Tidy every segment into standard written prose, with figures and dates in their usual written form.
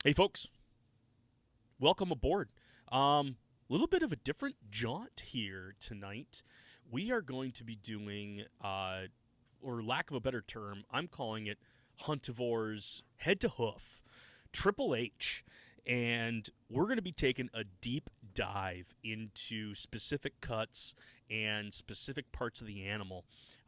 Hey, folks, welcome aboard. Little bit of a different jaunt here tonight. We are going to be doing, or lack of a better term, I'm calling it Huntavore's Head to Hoof, Triple H, and we're going to be taking a deep dive into specific cuts and specific parts of the animal.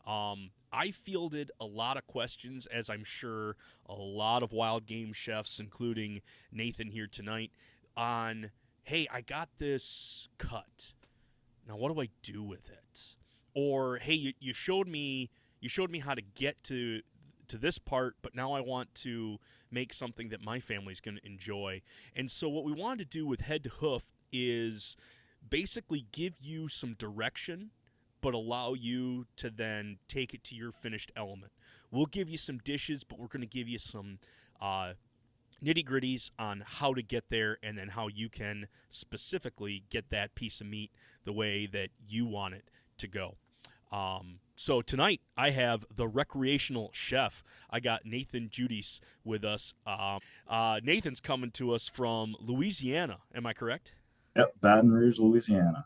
I fielded a lot of questions, as I'm sure a lot of wild game chefs, including Nathan here tonight, on hey, I got this cut. Now what do I do with it? Or hey, you showed me how to get to this part, but now I want to make something that my family's going to enjoy. And so what we wanted to do with Head to Hoof is basically give you some direction but allow you to then take it to your finished element. We'll give you some dishes, but we're going to give you some nitty gritties on how to get there and then how you can specifically get that piece of meat the way that you want it to go. So tonight I have the recreational chef. I got Nathan Judice with us. Nathan's coming to us from Louisiana. Am I correct? Yep, Baton Rouge, Louisiana,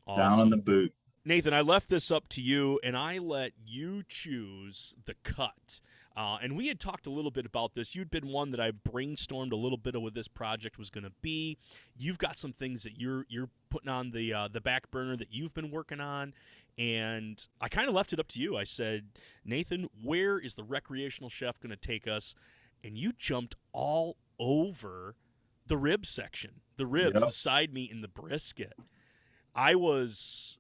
down in the Awesome. boot. Nathan, I left this up to you, and I let you choose the cut. And we had talked a little bit about this. You'd been one that I brainstormed a little bit of what this project was going to be. You've got some things that you're putting on the back burner that you've been working on, and I kind of left it up to you. I said, Nathan, where is the recreational chef going to take us? And you jumped all over the rib section, the ribs, the Yep. side meat, and the brisket. I was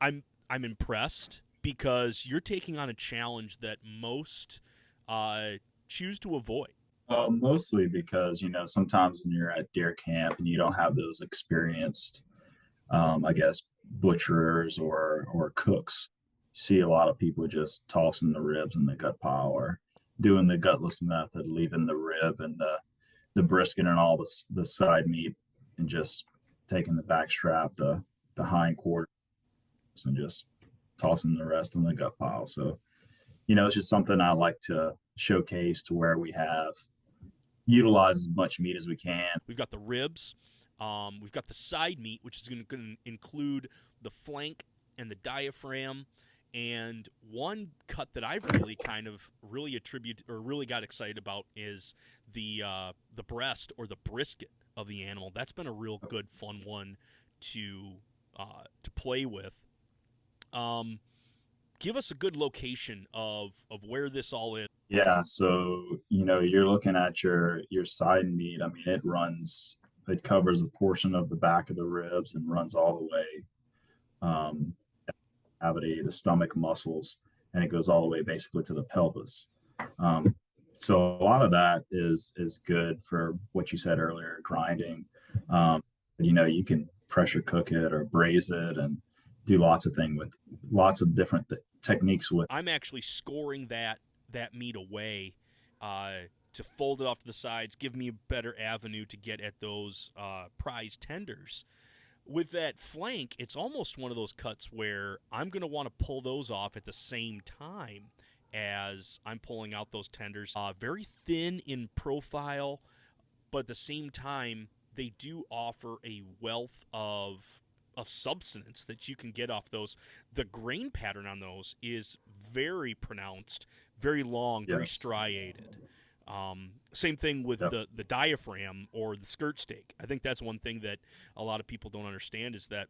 I'm impressed because you're taking on a challenge that most uh, choose to avoid. Mostly because, sometimes when you're at deer camp and you don't have those experienced, I guess, butcherers or cooks, you see a lot of people just tossing the ribs in the gut pile or doing the gutless method, leaving the rib and the brisket and all the side meat and just taking the back strap, the hind quarters, and just tossing the rest in the gut pile. So it's just something I like to showcase to where we have utilize as much meat as we can. We've got the ribs, we've got the side meat, which is going to include the flank and the diaphragm. And one cut that I've really kind of really attribute or really got excited about is the breast or the brisket of the animal. That's been a real good fun one to to play with. Um, Give us a good location of where this all is. Yeah, so you're looking at your side meat. I mean, it covers a portion of the back of the ribs and runs all the way um, cavity, the stomach muscles, and it goes all the way basically to the pelvis. Um, so a lot of that is good for what you said earlier, grinding. Um, you can pressure cook it or braise it and do lots of things with lots of different techniques with. I'm actually scoring that meat away to fold it off to the sides, give me a better avenue to get at those prize tenders. With that flank, it's almost one of those cuts where I'm going to want to pull those off at the same time as I'm pulling out those tenders. Very thin in profile, but at the same time, they do offer a wealth of substance that you can get off those. The grain pattern on those is very pronounced, very long, very Yes. striated. Same thing with Yep. the diaphragm or the skirt steak. I think that's one thing that a lot of people don't understand is that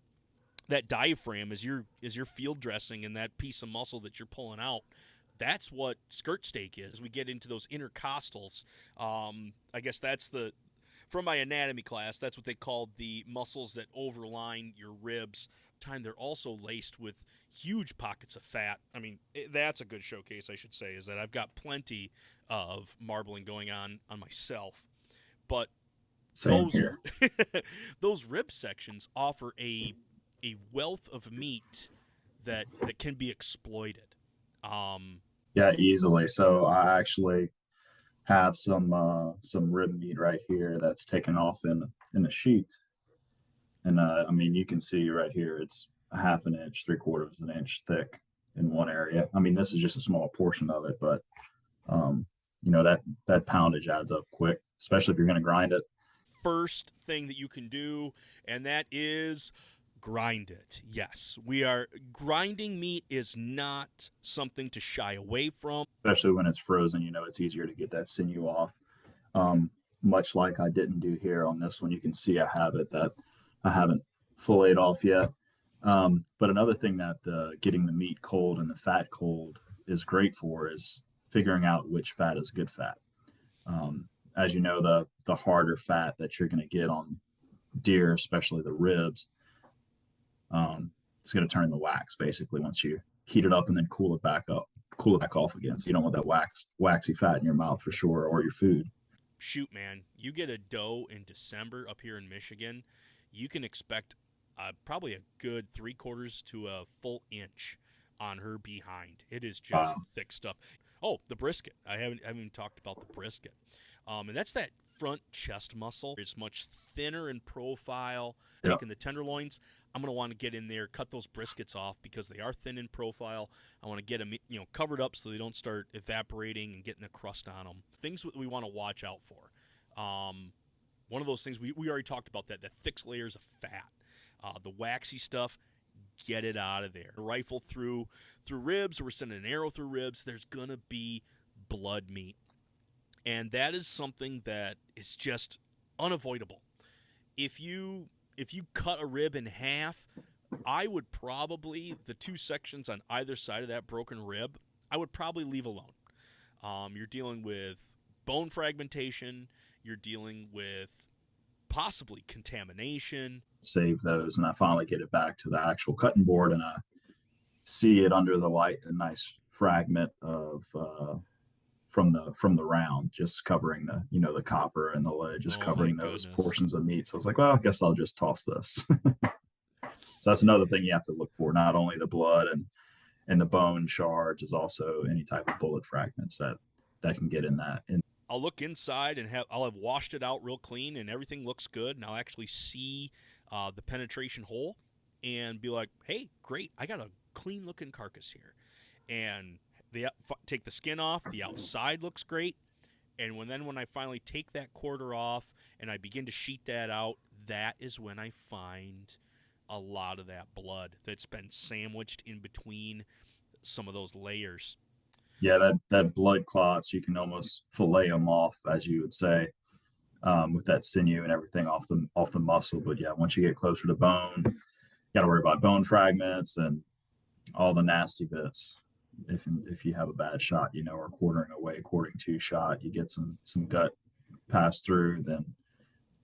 that diaphragm is your field dressing and that piece of muscle that you're pulling out. That's what skirt steak is. As we get into those intercostals, I guess that's the from my anatomy class, that's what they called the muscles that overline your ribs. Time they're also laced with huge pockets of fat. I mean, that's a good showcase, I should say, is that I've got plenty of marbling going on myself. But Same those here. those rib sections offer a wealth of meat that can be exploited. Um, Yeah, easily. So I actually have some rib meat right here that's taken off in a sheet. And I mean, you can see right here, it's a half an inch, three quarters of an inch thick in one area. I mean, this is just a small portion of it, but that poundage adds up quick. especially if you're going to grind it. First thing that you can do, and that is grind it. Yes, we are grinding meat is not something to shy away from. Especially when it's frozen, it's easier to get that sinew off. Um, Much like I didn't do here on this one, you can see I have it that I haven't filleted off yet. But another thing that getting the meat cold and the fat cold is great for is figuring out which fat is good fat. As you know, the harder fat that you're going to get on deer, especially the ribs, it's going to turn the wax basically once you heat it up and then cool it back off again. So you don't want that waxy fat in your mouth for sure, or your food. Shoot, man, you get a doe in December up here in Michigan, you can expect probably a good 3/4 to a full inch on her behind. It is just Wow. thick stuff. Oh, the brisket. I haven't even talked about the brisket. And that's that front chest muscle. It's much thinner in profile. Yeah. Taking the tenderloins, I'm going to want to get in there, cut those briskets off because they are thin in profile. I want to get them, covered up so they don't start evaporating and getting the crust on them. Things that we want to watch out for. One of those things we already talked about that thick layers of fat, the waxy stuff. Get it out of there. Rifle through ribs, or we're sending an arrow through ribs. There's gonna be blood meat, and that is something that is just unavoidable. If you cut a rib in half, I would probably the two sections on either side of that broken rib, I would probably leave alone. You're dealing with bone fragmentation. You're dealing with possibly contamination. Save those, and I finally get it back to the actual cutting board, and I see it under the light, a nice fragment of from the round, just covering the copper and the lead, just Oh my covering those goodness. portions of meat. So I was like, well, I guess I'll just toss this. So that's another thing you have to look for. Not only the blood and the bone shards, is also any type of bullet fragments that can get in that. And I'll look inside and I'll have washed it out real clean and everything looks good, and I'll actually see the penetration hole and be like, "Hey, great! I got a clean looking carcass here." And they take the skin off. The outside looks great, and when I finally take that quarter off and I begin to sheet that out, that is when I find a lot of that blood that's been sandwiched in between some of those layers. yeah, that blood clots, you can almost fillet them off, as you would say, with that sinew and everything off the muscle. But yeah, once you get closer to bone, you got to worry about bone fragments and all the nasty bits. If you have a bad shot, or quartering two shot, you get some gut pass through, then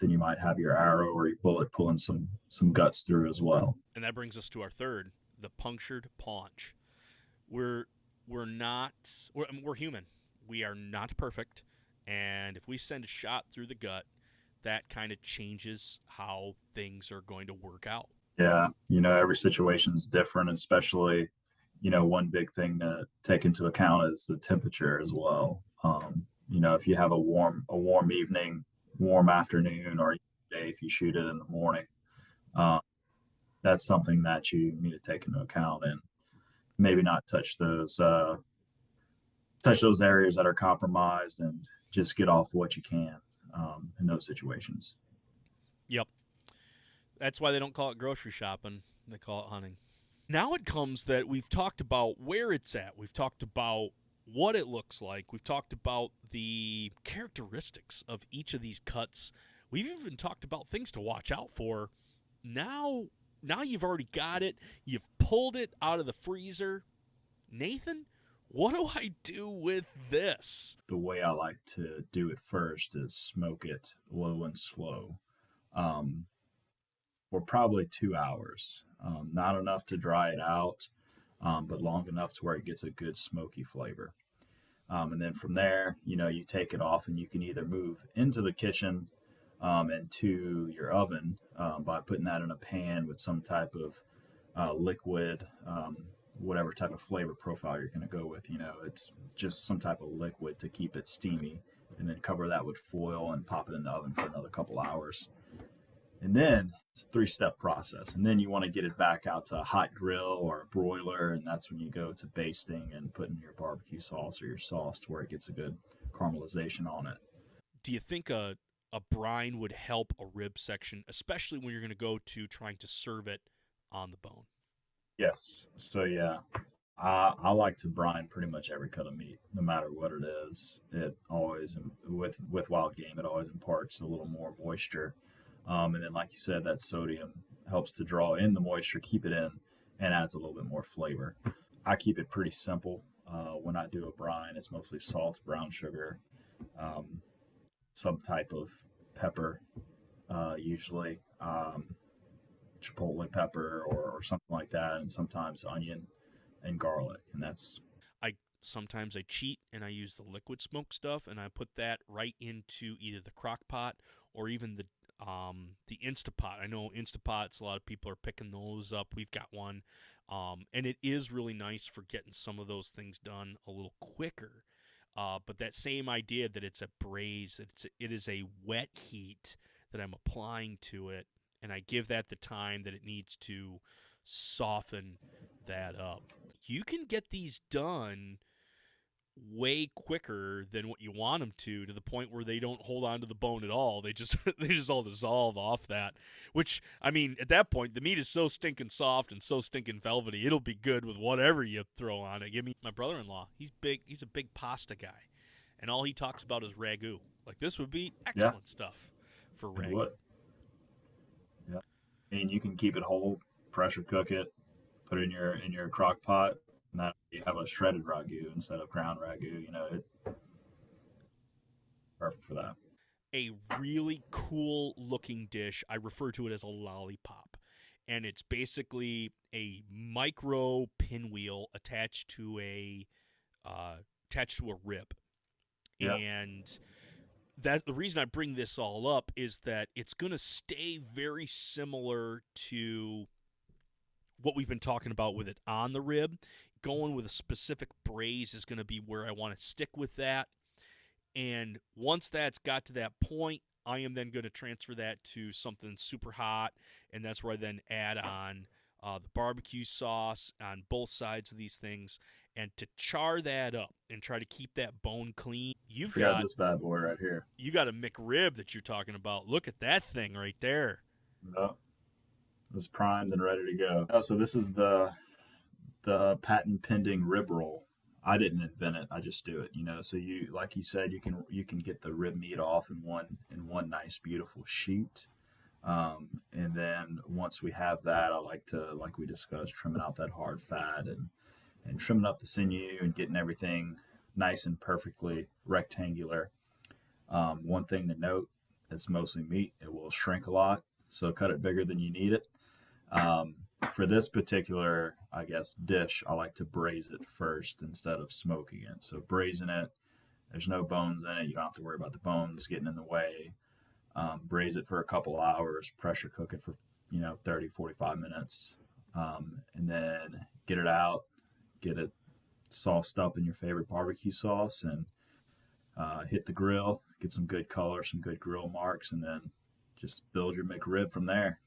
you might have your arrow or your bullet pulling some guts through as well. And that brings us to our third, the punctured paunch. We're we're not we're human. We are not perfect, and if we send a shot through the gut, that kind of changes how things are going to work out. Yeah, every situation is different, especially, one big thing to take into account is the temperature as well. If you have a warm evening, warm afternoon, or day if you shoot it in the morning, um, that's something that you need to take into account, and maybe not touch those areas that are compromised, and just get off what you can in those situations. Yep. That's why they don't call it grocery shopping. They call it hunting. Now it comes that we've talked about where it's at. We've talked about what it looks like. We've talked about the characteristics of each of these cuts. We've even talked about things to watch out for. Now now you've already got it. You've pulled it out of the freezer. Nathan, what do I do with this? The way I like to do it first is smoke it low and slow, um, for probably 2 hours. Not enough to dry it out, but long enough to where it gets a good smoky flavor. And then from there, you take it off, and you can either move into the kitchen, and to your oven, by putting that in a pan with some type of liquid, whatever type of flavor profile you're going to go with. It's just some type of liquid to keep it steamy, and then cover that with foil and pop it in the oven for another couple hours. And then it's a three-step process. And then you want to get it back out to a hot grill or a broiler, and that's when you go to basting and putting your barbecue sauce or your sauce to where it gets a good caramelization on it. Do you think a brine would help a rib section, especially when you're going to go to trying to serve it on the bone? Yes. So yeah, I like to brine pretty much every cut of meat, no matter what it is. It always with wild game, it always imparts a little more moisture, and then like you said, that sodium helps to draw in the moisture, keep it in, and adds a little bit more flavor. I keep it pretty simple. When I do a brine, it's mostly salt, brown sugar, um, some type of pepper, usually chipotle pepper or something like that, and sometimes onion and garlic, and that's I sometimes I cheat and I use the liquid smoke stuff and I put that right into either the crock pot or even the Instapot. I know Instapots, a lot of people are picking those up. We've got one. And it is really nice for getting some of those things done a little quicker. But that same idea that it's a braise, that it is a wet heat that I'm applying to it, and I give that the time that it needs to soften that up. You can get these done way quicker than what you want them to the point where they don't hold on to the bone at all. They just they just all dissolve off that. Which, I mean, at that point the meat is so stinking soft and so stinking velvety, it'll be good with whatever you throw on it. Give me my brother-in-law. He's a big pasta guy, and all he talks about is ragu. Like, this would be yeah, excellent stuff for it ragu. would. Yeah, I mean you can keep it whole, pressure cook it, put it in your crock pot, and that you have a shredded ragu instead of ground ragu. You know, it perfect for that. A really cool looking dish. I refer to it as a lollipop. And it's basically a micro pinwheel attached to a rib. Yeah, And that the reason I bring this all up is that it's going to stay very similar to what we've been talking about with it on the rib. Going with a specific braise is going to be where I want to stick with that. And once that's got to that point, I am then going to transfer that to something super hot, and that's where I then add on the barbecue sauce on both sides of these things. And to char that up and try to keep that bone clean, I forgot this bad boy right here. you got a McRib that you're talking about. Look at that thing right there. No, it's primed and ready to go. Oh, so this is the patent pending rib roll. I didn't invent it. I just do it. You know, so you like you said, you can get the rib meat off in one nice beautiful sheet. And then once we have that, I like to, like we discussed, trimming out that hard fat and trimming up the sinew and getting everything nice and perfectly rectangular. One thing to note, it's mostly meat. It will shrink a lot, so cut it bigger than you need it. Um, for this particular, I guess, dish, I like to braise it first instead of smoking it. So braising it, there's no bones in it. You don't have to worry about the bones getting in the way. Braise it for a couple hours, pressure cook it for 30, 45 minutes, and then get it out, get it sauced up in your favorite barbecue sauce, and hit the grill, get some good color, some good grill marks, and then just build your McRib from there.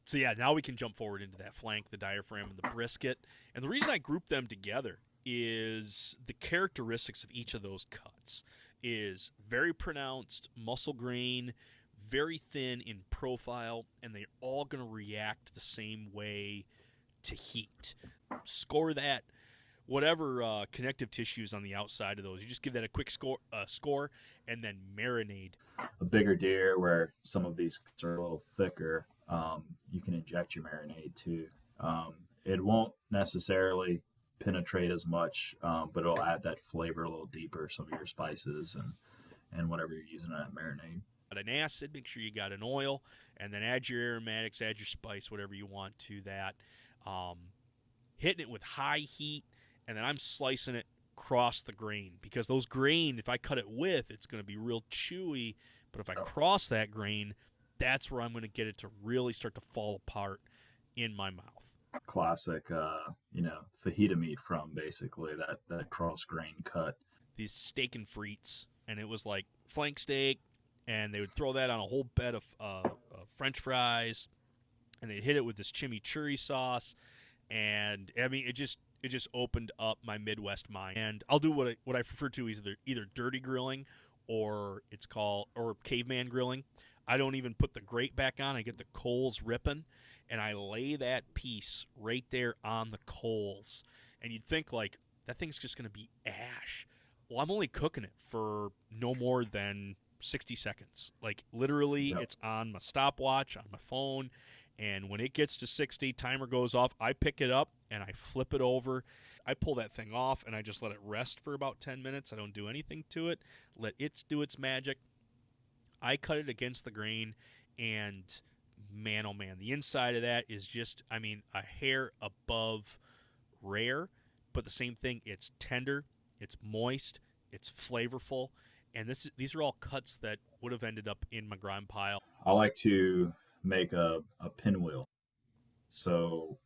So yeah, now we can jump forward into that flank, the diaphragm, and the brisket. And the reason I group them together is the characteristics of each of those cuts is very pronounced muscle grain, very thin in profile, and they're all going to react the same way to heat. Score that whatever connective tissues on the outside of those. You just give that a quick score, and then marinade. A bigger deer, where some of these cuts are a little thicker, you can inject your marinade too. It won't necessarily penetrate as much, but it'll add that flavor a little deeper. Some of your spices and whatever you're using in that marinade. An acid, make sure you got an oil, and then add your aromatics, add your spice, whatever you want to that. Um, Hitting it with high heat, and then I'm slicing it across the grain, because those grain, if I cut it with, it's going to be real chewy, but if I cross that grain, that's where I'm going to get it to really start to fall apart in my mouth. Classic, fajita meat from basically that cross grain cut. These steak and frites, and it was like flank steak, and they would throw that on a whole bed of French fries, and they'd hit it with this chimichurri sauce, and I mean, it just opened up my Midwest mind. And I'll do what I refer to as either dirty grilling or it's called or caveman grilling. I don't even put the grate back on. I get the coals ripping, and I lay that piece right there on the coals. And you'd think like that thing's just going to be ash. Well, I'm only cooking it for no more than 60 seconds. Like literally, Yep. it's on my stopwatch on my phone, and when it gets to 60, timer goes off. I pick it up and I flip it over. I pull that thing off and I just let it rest for about 10 minutes. I don't do anything to it. Let it do its magic. I cut it against the grain, and man, oh man, the inside of that is just, I mean, a hair above rare, but the same thing. It's tender, it's moist, it's flavorful, and these are all cuts that would have ended up in my grind pile. I like to make a pinwheel. So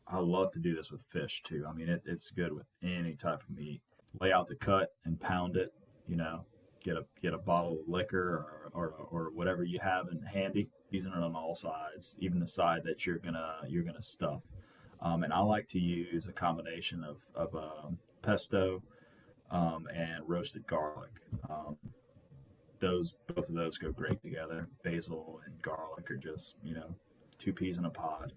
I love to do this with fish too. I mean, it's good with any type of meat. Lay out the cut and pound it. You know, get a bottle of liquor or whatever you have in handy. Using it on all sides, even the side that you're gonna stuff. And I like to use a combination of pesto and roasted garlic. Um, those both of those go great together. Basil and garlic are just two peas in a pod.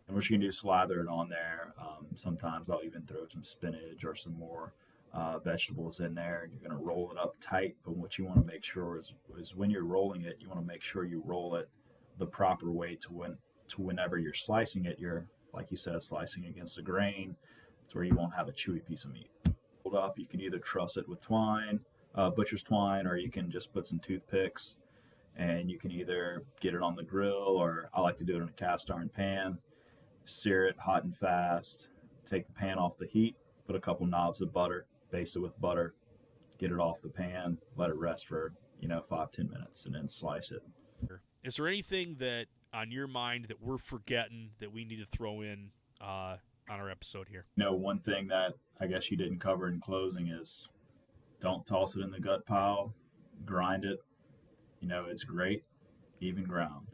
And what you can do is slather it on there. Sometimes I'll even throw some spinach or some more vegetables in there, and you're going to roll it up tight. But what you want to make sure is when you're rolling it, you want to make sure you roll it the proper way to whenever you're slicing it, you're like you said, slicing against the grain, to where you won't have a chewy piece of meat. Rolled up, you can either truss it with twine, butcher's twine, or you can just put some toothpicks, and you can either get it on the grill, or I like to do it in a cast iron pan. Sear it hot and fast. Take the pan off the heat. Put a couple knobs of butter. Baste it with butter. Get it off the pan. Let it rest for 5-10 minutes, and then slice it. Is there anything that on your mind that we're forgetting that we need to throw in on our episode here? One thing that I guess you didn't cover in closing is don't toss it in the gut pile. Grind it. It's great, even ground.